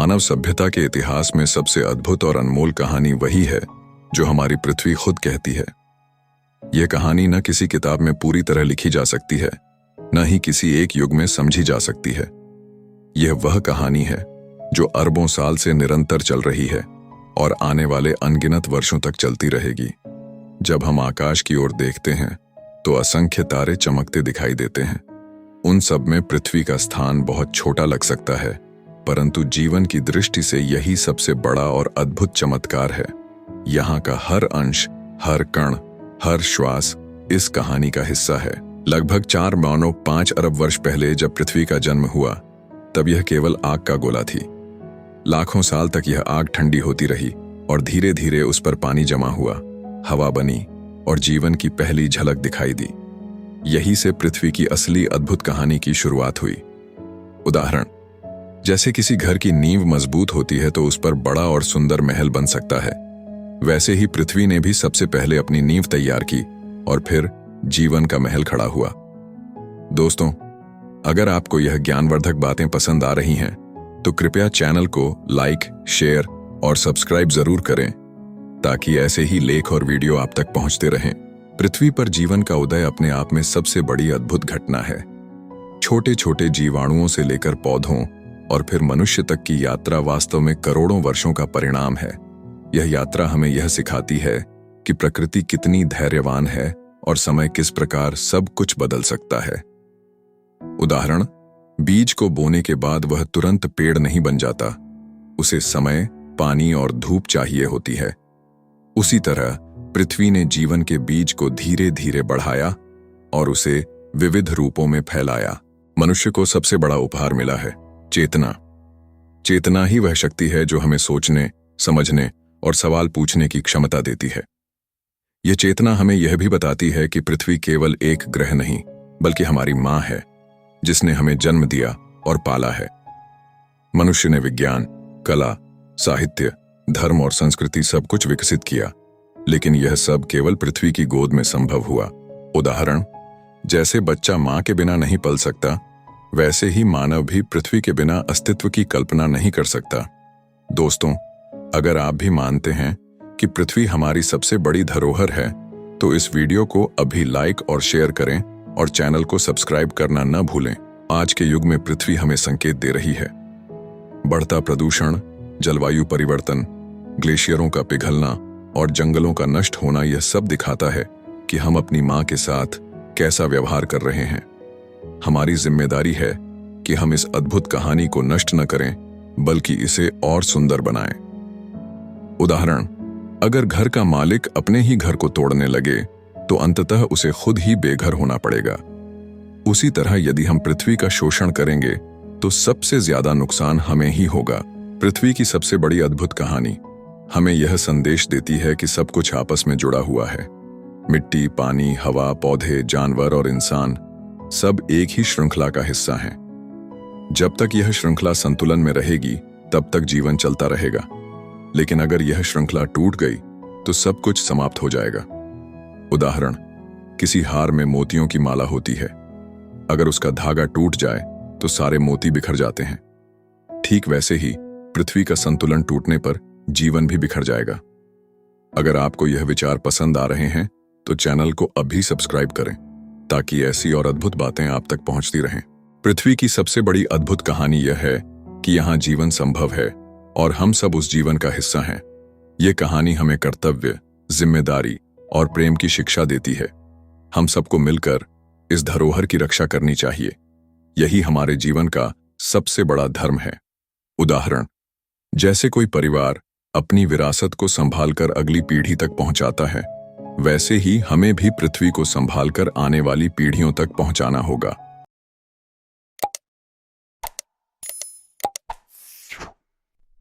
मानव सभ्यता के इतिहास में सबसे अद्भुत और अनमोल कहानी वही है जो हमारी पृथ्वी खुद कहती है। यह कहानी न किसी किताब में पूरी तरह लिखी जा सकती है, न ही किसी एक युग में समझी जा सकती है। यह वह कहानी है जो अरबों साल से निरंतर चल रही है और आने वाले अनगिनत वर्षों तक चलती रहेगी। जब हम आकाश की ओर देखते हैं तो असंख्य तारे चमकते दिखाई देते हैं। उन सब में पृथ्वी का स्थान बहुत छोटा लग सकता है, परंतु जीवन की दृष्टि से यही सबसे बड़ा और अद्भुत चमत्कार है। यहाँ का हर अंश, हर कण, हर श्वास इस कहानी का हिस्सा है। लगभग 4.5 अरब वर्ष पहले जब पृथ्वी का जन्म हुआ, तब यह केवल आग का गोला थी। लाखों साल तक यह आग ठंडी होती रही और धीरे धीरे उस पर पानी जमा हुआ, हवा बनी और जीवन की पहली झलक दिखाई दी। यही से पृथ्वी की असली अद्भुत कहानी की शुरुआत हुई। उदाहरण, जैसे किसी घर की नींव मजबूत होती है तो उस पर बड़ा और सुंदर महल बन सकता है, वैसे ही पृथ्वी ने भी सबसे पहले अपनी नींव तैयार की और फिर जीवन का महल खड़ा हुआ। दोस्तों, अगर आपको यह ज्ञानवर्धक बातें पसंद आ रही हैं, तो कृपया चैनल को लाइक, शेयर और सब्सक्राइब जरूर करें ताकि ऐसे ही लेख और वीडियो आप तक पहुंचते रहें। पृथ्वी पर जीवन का उदय अपने आप में सबसे बड़ी अद्भुत घटना है। छोटे छोटे जीवाणुओं से लेकर पौधों और फिर मनुष्य तक की यात्रा वास्तव में करोड़ों वर्षों का परिणाम है। यह यात्रा हमें यह सिखाती है कि प्रकृति कितनी धैर्यवान है और समय किस प्रकार सब कुछ बदल सकता है। उदाहरण, बीज को बोने के बाद वह तुरंत पेड़ नहीं बन जाता, उसे समय, पानी और धूप चाहिए होती है। उसी तरह पृथ्वी ने जीवन के बीज को धीरे धीरे बढ़ाया और उसे विविध रूपों में फैलाया। मनुष्य को सबसे बड़ा उपहार मिला है चेतना। चेतना ही वह शक्ति है जो हमें सोचने, समझने और सवाल पूछने की क्षमता देती है। यह चेतना हमें यह भी बताती है कि पृथ्वी केवल एक ग्रह नहीं, बल्कि हमारी मां है, जिसने हमें जन्म दिया और पाला है। मनुष्य ने विज्ञान, कला, साहित्य, धर्म और संस्कृति सब कुछ विकसित किया, लेकिन यह सब केवल पृथ्वी की गोद में संभव हुआ। उदाहरण, जैसे बच्चा मां के बिना नहीं पल सकता, वैसे ही मानव भी पृथ्वी के बिना अस्तित्व की कल्पना नहीं कर सकता। दोस्तों, अगर आप भी मानते हैं कि पृथ्वी हमारी सबसे बड़ी धरोहर है, तो इस वीडियो को अभी लाइक और शेयर करें और चैनल को सब्सक्राइब करना न भूलें। आज के युग में पृथ्वी हमें संकेत दे रही है। बढ़ता प्रदूषण, जलवायु परिवर्तन, ग्लेशियरों का पिघलना और जंगलों का नष्ट होना, यह सब दिखाता है कि हम अपनी मां के साथ कैसा व्यवहार कर रहे हैं। हमारी जिम्मेदारी है कि हम इस अद्भुत कहानी को नष्ट न करें, बल्कि इसे और सुंदर बनाएं। उदाहरण, अगर घर का मालिक अपने ही घर को तोड़ने लगे तो अंततः उसे खुद ही बेघर होना पड़ेगा। उसी तरह यदि हम पृथ्वी का शोषण करेंगे तो सबसे ज्यादा नुकसान हमें ही होगा। पृथ्वी की सबसे बड़ी अद्भुत कहानी हमें यह संदेश देती है कि सब कुछ आपस में जुड़ा हुआ है। मिट्टी, पानी, हवा, पौधे, जानवर और इंसान सब एक ही श्रृंखला का हिस्सा हैं। जब तक यह श्रृंखला संतुलन में रहेगी, तब तक जीवन चलता रहेगा। लेकिन अगर यह श्रृंखला टूट गई तो सब कुछ समाप्त हो जाएगा। उदाहरण, किसी हार में मोतियों की माला होती है। अगर उसका धागा टूट जाए तो सारे मोती बिखर जाते हैं। ठीक वैसे ही पृथ्वी का संतुलन टूटने पर जीवन भी बिखर जाएगा। अगर आपको यह विचार पसंद आ रहे हैं तो चैनल को अभी सब्सक्राइब करें ताकि ऐसी और अद्भुत बातें आप तक पहुंचती रहें। पृथ्वी की सबसे बड़ी अद्भुत कहानी यह है कि यहाँ जीवन संभव है और हम सब उस जीवन का हिस्सा हैं। यह कहानी हमें कर्तव्य, जिम्मेदारी और प्रेम की शिक्षा देती है। हम सबको मिलकर इस धरोहर की रक्षा करनी चाहिए। यही हमारे जीवन का सबसे बड़ा धर्म है। उदाहरण, जैसे कोई परिवार अपनी विरासत को संभालकर अगली पीढ़ी तक पहुंचाता है, वैसे ही हमें भी पृथ्वी को संभालकर आने वाली पीढ़ियों तक पहुंचाना होगा।